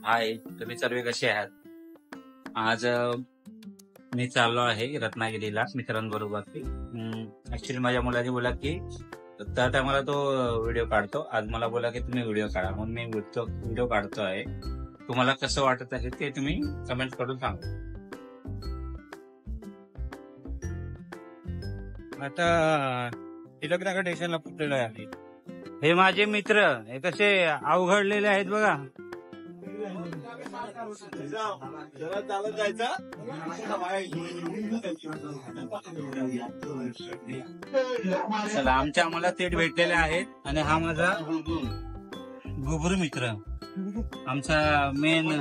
हाय, तुम्ही सर्व कसे आहात? आज मी चाललो आहे रत्नागिरीला मित्रांबरोबर. ऍक्च्युली माझ्या मुलाने बोला की त्या टायमाला तो व्हिडिओ काढतो. आज मला बोला की तुम्ही व्हिडिओ काढा, म्हणून मी व्हिडिओ काढतो आहे. तुम्हाला कसं वाटत आहे ते तुम्ही कमेंट करून सांगा. आता टिळकनगर स्टेशनला पोहोचलेलो आहे. हे माझे मित्र हे कसे अवघडलेले आहेत बघा. चला, आमच्या आम्हाला थेट भेटलेले आहेत. आणि हा माझा गुबरू मित्र, आमचा मेन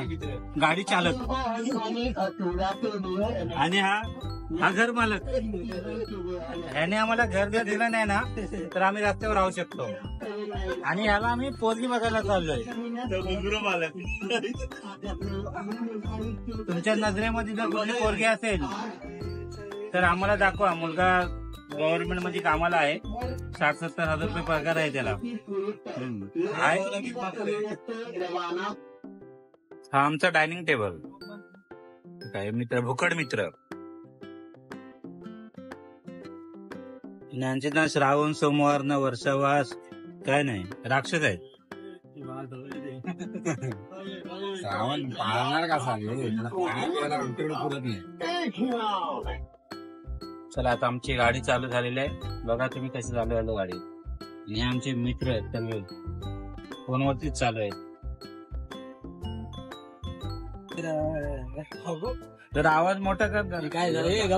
गाडी चालक, आणि हा घर मालक. ह्याने आम्हाला घर जर दिलं नाही ना तर आम्ही रस्त्यावर राहू शकतो. आणि ह्याला आम्ही पोरगी बघायला चाललोय. मालक, तुमच्या नजरेमध्ये जर कुठली पोरगी असेल तर आम्हाला दाखवा. मुलगा गव्हर्नमेंट मध्ये कामाला आहे. 60-70 हजार रुपये पगार आहे त्याला. हा आमचा डायनिंग टेबल. काय मित्र, भुकड मित्र. यांचे ना श्रावण सोमवार न वर्षावास काय नाही, राक्षस आहेत. श्रावण पाळणार का सांगे पुरत नाही. चला, आता आमची गाडी चालू झालेली आहे. बघा तुम्ही कशी चालू आहे गाडी. हे आमचे मित्र आहेत, सर्व फोनवरतीच चालू आहेत. तर आवाज मोठा कर. काय झालं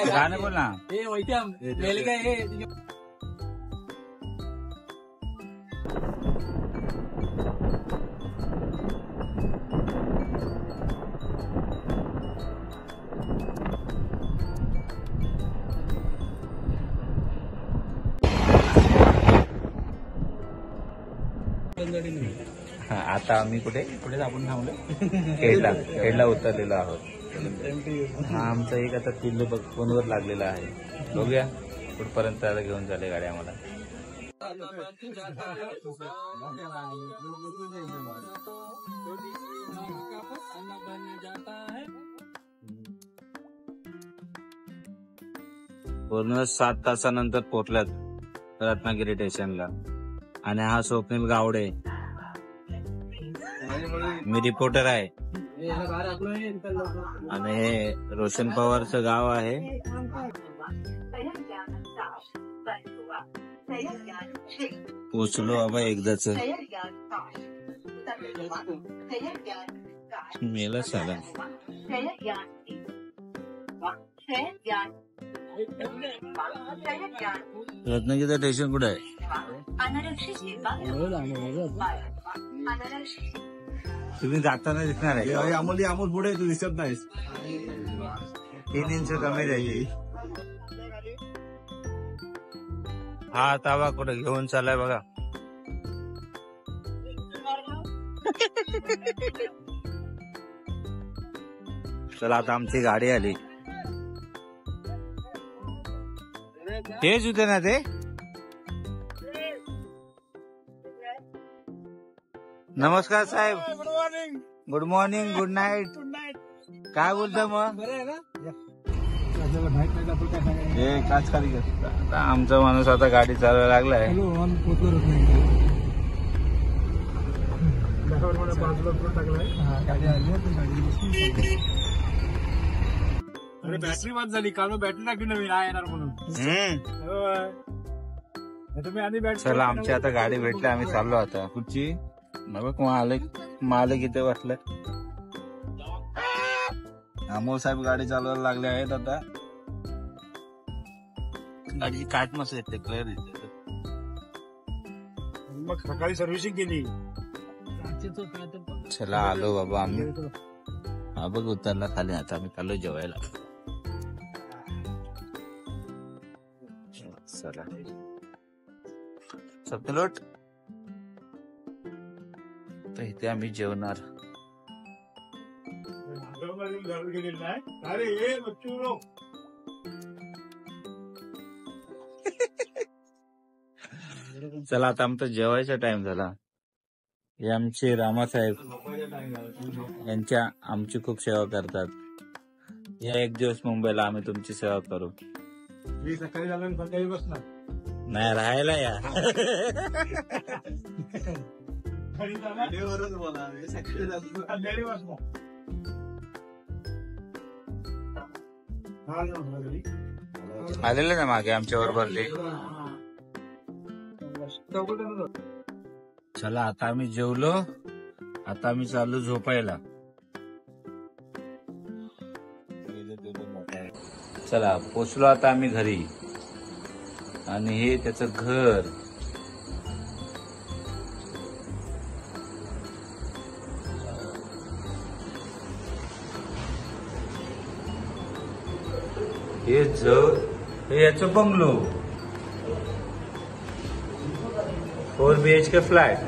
गाणं बोल ना. आता आम्ही कुठे आपण थांबलो. खेडला उतरलेलो आहोत. हा आमचा एक आता पिल्लू फोनवर लागलेला आहे. बघूया कुठपर्यंत घेऊन झाले गाडी आम्हाला. पूर्ण 7 तासानंतर पोहोचल्यात रत्नागिरी स्टेशनला. आणि हा स्वप्नील गावडे, मी रिपोर्टर आहे. आणि हे रोशन पवारचं गाव आहे. पोचलो बाबा एकदाच. मेला साला. रत्नागिरीचं स्टेशन कुठे आहे? तुम्ही जाताना दिसणार आहे. अमोल पुढे तू दिसत नाहीस. 3 इंच कमी जाईल. हा ताबा कुठे घेऊन चाललाय बघा. चला, आता आमची गाडी आली. तेच होते ना ते. नमस्कार साहेब. Good morning, good night. काय बोलता मग? काच खाली आता आमचा माणूस आता गाडी चालवायला लागलाय. बॅटरी बाद झाली. काल बॅटरी टाकली नवीन येणार म्हणून. चला, आमची आता गाडी भेटली. आम्ही चाललो आता. कुठची मालक इथे वाटलं. अमोल साहेब गाडी चालवायला लागले आहेत. आता गाडीची काट मस्त येते, क्लिअर येते. मग सकाळी सर्व्हिसिंग केली. चला, आलो बाबा आम्ही. हा बघ उतरला खाली. आता आम्ही चाललो जेवायला. चला सप्तलोट. तर इथे आम्ही जेवणार. चला, आता आमचा जेवायचा टाइम झाला. हे आमचे रामासाहेब यांच्या आमची खूप सेवा करतात. या एक दिवस मुंबईला आम्ही तुमची सेवा करू. मी सकाळी झालं सकाळी बसणार नाही राहायला या. आलेले ना मागे आमच्या बरोबर ते. चला आता आम्ही जेवलो, आता आम्ही चाललो झोपायला. चला पोचलो आता आम्ही घरी. आणि हे त्याचं घर. हे याचं bungalow. 4 BHK flat.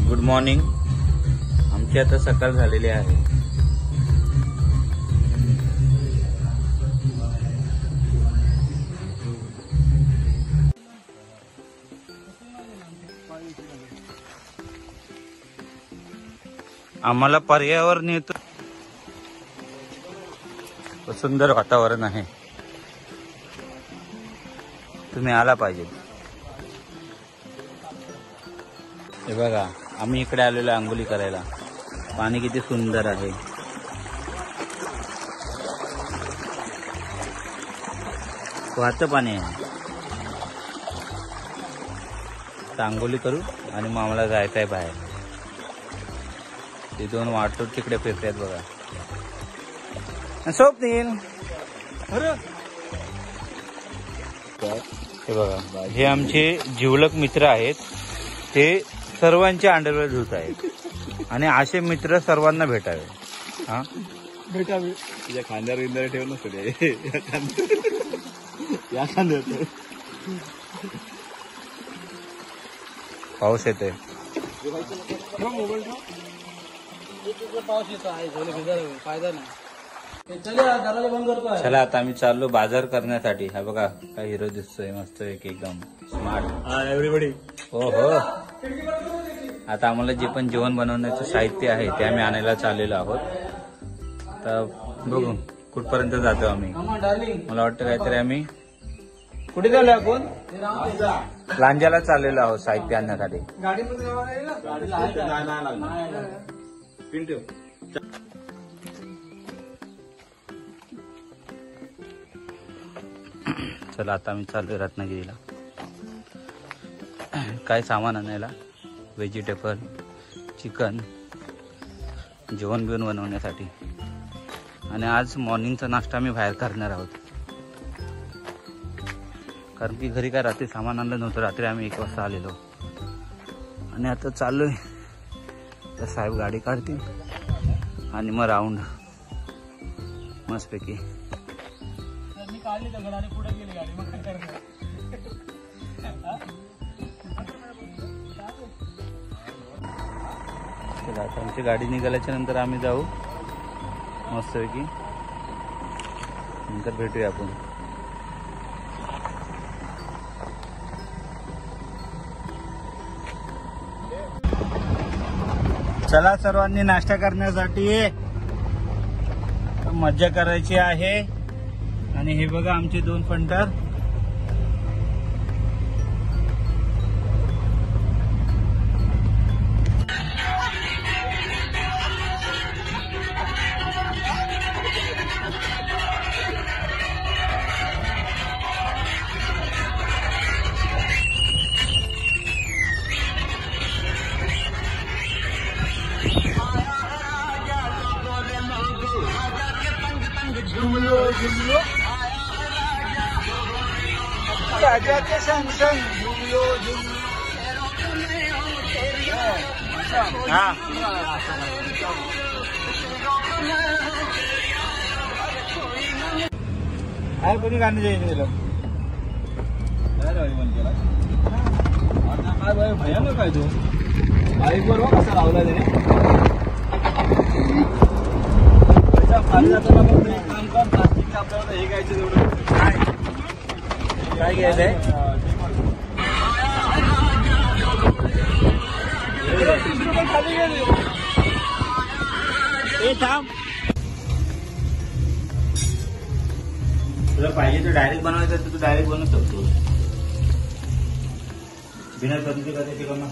Good morning. आमची आता सकाळ झालेली आहे. आम्हाला पर्यावरण येतं. सुंदर वातावरण आहे. तुम्ही आला पाहिजे. हे बघा आम्ही इकडे आलेलो आंघोळी करायला. पाणी किती सुंदर आहे. वाहतं पाणी आहे. तर आंघोळी करू आणि मग आम्हाला जायचं आहे बाहेर. ते 2 वाटतो तिकडे फिरतायत बघा. स्वप्नील हे बघा हे आमचे जिवलग मित्र आहेत. ते सर्वांचे अंडरवेअर धुत आहेत आणि असे मित्र सर्वांना भेटावे. हा भेटावे. तुझ्या खांद्यावर इंदर ठेवून या खांद्यावर पाऊस येतोय. पाऊस येतो आहे फायदा नाही. चला आता आम्ही चाललो बाजार करण्यासाठी. हा बघा काय हिरो दिसतोय मस्त एकदम स्मार्ट. एव्हरीबडी. हो हो. आता आम्हाला जे पण जेवण बनवण्याचं साहित्य आहे ते आम्ही आणायला चाललेलो आहोत. तर बघू कुठपर्यंत जातो आम्ही. मला वाटतं काहीतरी आम्ही कुठे चाललो आपण. लांजाला चाललेलो आहोत साहित्य आणण्यासाठी. चला आता आम्ही चाललोय रत्नागिरीला. काय सामान आणायला. व्हेजिटेबल, चिकन, जेवण बिवण बनवण्यासाठी. आणि आज मॉर्निंगचा नाश्ता आम्ही बाहेर करणार आहोत. कारण की घरी काय रात्री सामान आणलं नव्हतं. रात्री आम्ही 1 वाजता आलेलो आणि आता चाललोय. तर साहेब गाडी काढतील आणि मग राऊंड मस्तपैकी. पुढे गेली गाडी मग काय करणार. आता आमची गाडी निघाल्याच्या नंतर आम्ही जाऊ मस्तपैकी. नंतर भेटूया आपण. चला सर्वांनी नाश्ता करण्यासाठी मज्जा करायची आहे. आणि हे बघा आमचे 2 फंटर. राजा के संग संग झूलो झूलो. हाँ काय कोणी गाणं जाईल. भयानक आहे तो. बाईक वर कसा लावला त्याने. खाली जाताना काम कर. प्लास्टिक आपल्याला हे घ्यायचं तेवढं. काय घ्यायचंय? थांब, तुला पाहिजे तर डायरेक्ट बनवायचं तर तू डायरेक्ट बनवू शकतो. बिना कधीची कधी बनव.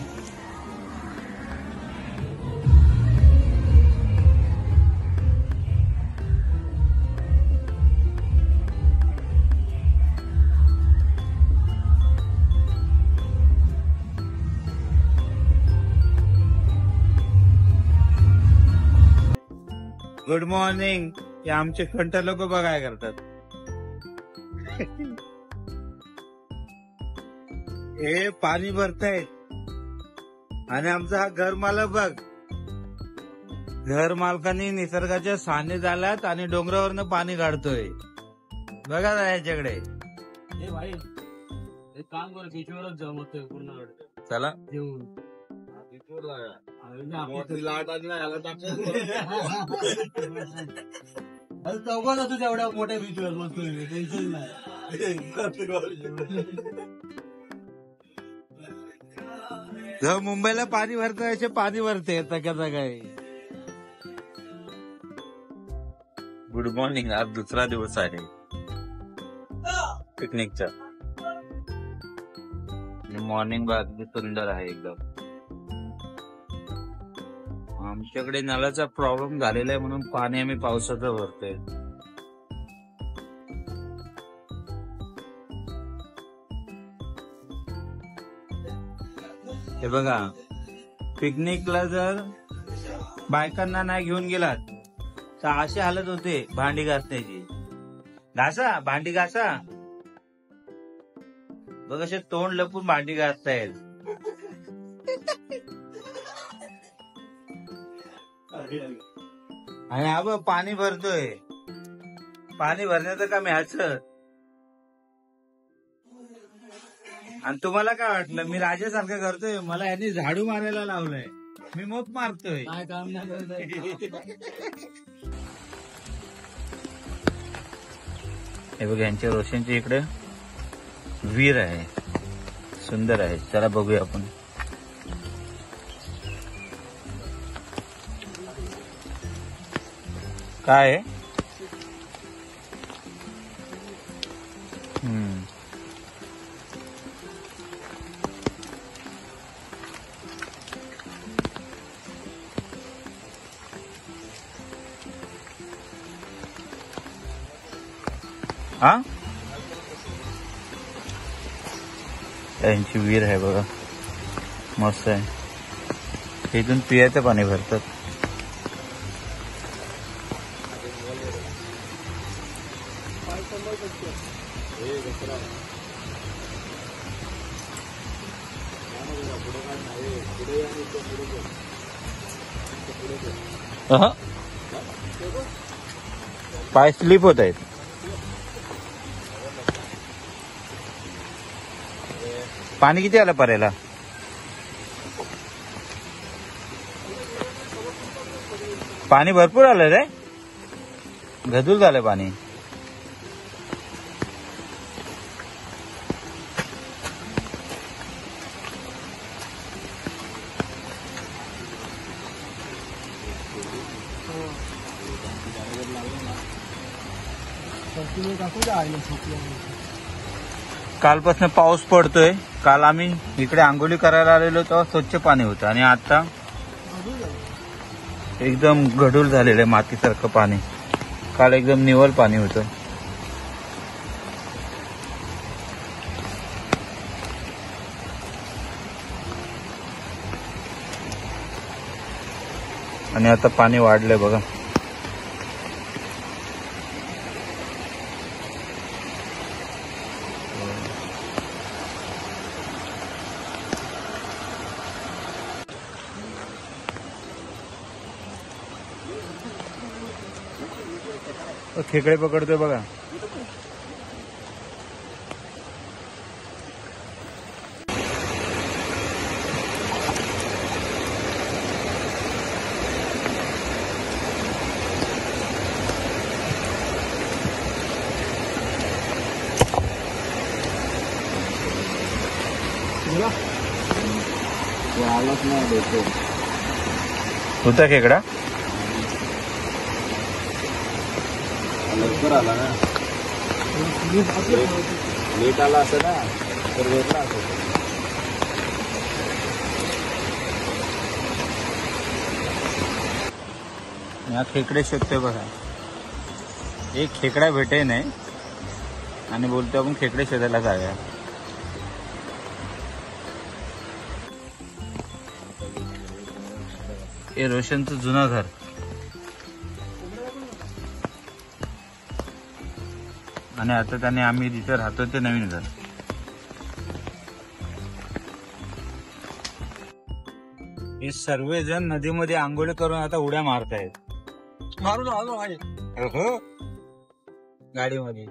Good morning. हे आमचे खंट लोक बघा काय करतात. हे पाणी भरतायत आणि आमचा हा घर मालक बघ. घर मालकांनी निसर्गाच्या साने झाल्यात आणि डोंगरावरनं पाणी काढतोय. बघा ना याच्याकडे. हे भाई एक काम कर, बीचवरच जाऊ मग पूर्ण चला जेवून चौघा जातो तेवढ्या मोठ्या बीचवर मस्त टेन्शन जेव्हा मुंबईला पाणी भरतं असे पाणी भरते सगळ्याचा काय. Good morning. आज दुसरा दिवस आहे पिकनिकचा. मॉर्निंग अगदी सुंदर आहे एकदम. आमच्याकडे नळाचा प्रॉब्लेम झालेला आहे म्हणून पाणी आम्ही पावसाचं भरतोय. हे बघा, पिकनिकला जर बायकांना नाही घेऊन गेलात तर अशी हालत होते भांडी घासण्याची. घासा भांडी घासा. बघ असे तोंड लपून भांडी घासतायत. आणि हा बघ पाणी भरतोय. पाणी भरण्याचं काम ह्याच. आणि तुम्हाला काय वाटलं मी राजासारखं करतोय? मला यांनी झाडू मारायला लावलंय, मी मोप मारतोय. काय काम नाही. हे बघ यांच्या रोशनच्या इकडे विहीर आहे, सुंदर आहे. चला बघूया आपण. काय आहे? हा, त्यांची विहीर आहे बघा, मस्त आहे. इथून पियाचं पाणी भरतात. पाय स्लिप होत आहेत. पाणी किती आलं पर्याला? पाणी भरपूर आलं रे, गदूल झालं पाणी. कालपासून पाऊस पडतोय. काल आम्ही इकडे आंघोळी करायला आलेलो तेव्हा स्वच्छ पाणी होतं आणि आता एकदम गढूळ झालेलं आहे, मातीसारखं पाणी. काल एकदम निव्वळ पाणी होतं. आणि आता पाणी वाढलंय बघा. खेकडे पकडतोय बघा. आलाच नाही देतो होता खेकडा लवकर आला ना लेट आला असं ना तर वेगळा असं या खेकडे शोधतोय बघा. एक खेकडा भेटे नाही आणि बोलतो आपण खेकडे शोधायला जाऊया. हे रोशनचं जुनं घर आणि आता त्याने आम्ही जिथे राहतो ते नवीन घर. हे सर्वजण नदीमध्ये आंघोळ करून आता उड्या मारतायत. मारून आलो आहे हो गाडीमध्ये.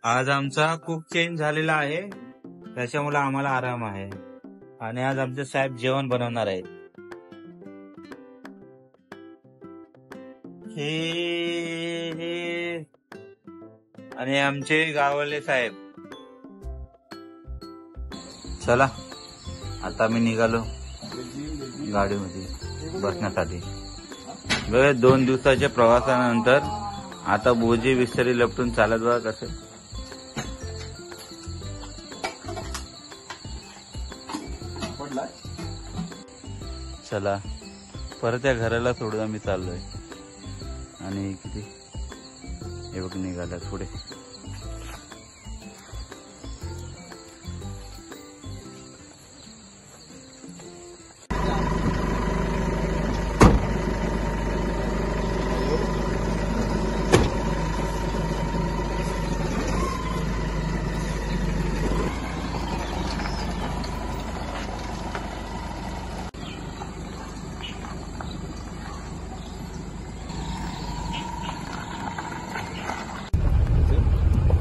आज आमचा कुक चेंज झालेला आहे त्याच्यामुळे आम्हाला आराम आहे आणि आज आमचे साहेब जेवण बनवणार आहेत. हे आणि आमचे गावाले साहेब. चला आता आम्ही निघालो गाडीमध्ये बसण्यासाठी. 2 दिवसाच्या प्रवासानंतर आता बोजे विस्तरी लपटून चालत बघा कसं. चला परत या घराला सोडून आम्ही चाललोय आणि किती हे बघ निघाला पुढे.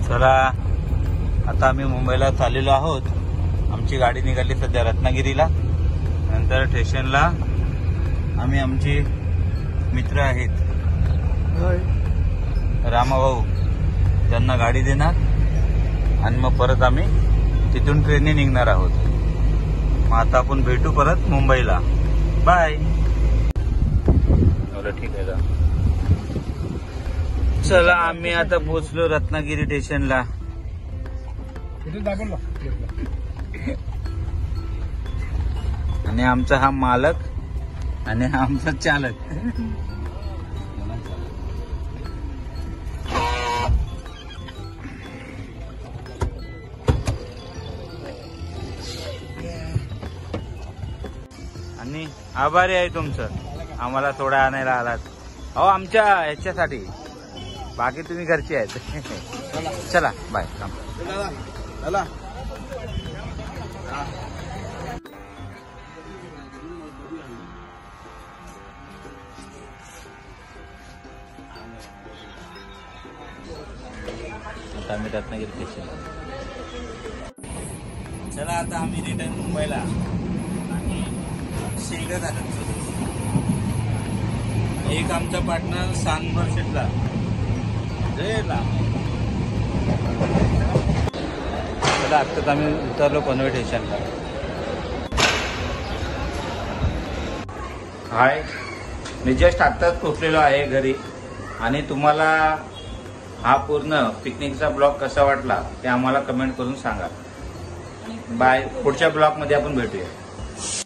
चला आता आम्ही मुंबईला चाललेलो आहोत. आमची गाडी निघाली सध्या रत्नागिरीला. नंतर स्टेशनला आम्ही आमचे मित्र आहेत रामाभाऊ त्यांना गाडी देणार आणि मग परत आम्ही तिथून ट्रेनने निघणार आहोत. मग आता आपण भेटू परत मुंबईला. बाय. ठीक आहे. चला आम्ही आता पोहोचलो रत्नागिरी स्टेशनला. आणि आमचा हा मालक आणि हा आमचा चालक. आणि आभारी आहे तुमचं आम्हाला थोडा आणायला आलात. अहो आमच्या ह्याच्यासाठी. बाकी तुम्ही घरचे आहेत. चला बाय. चला आता आम्ही रत्नागिरी स्टेशन. चला आता आम्ही रिटर्न मुंबईला आणि शेंगत आहोत. एक आमचा पार्टनर सांगबर्षेटला. चला आत्ताच आम्ही उतरलो पनवेल स्टेशनला. हाय, मी जस्ट आत्ताच पोहोचलेलो आहे घरी आणि तुम्हाला हा पूर्ण पिकनिकचा ब्लॉग कसा वाटला ते आम्हाला कमेंट करून सांगा. बाय. पुढच्या ब्लॉगमध्ये आपण भेटूया.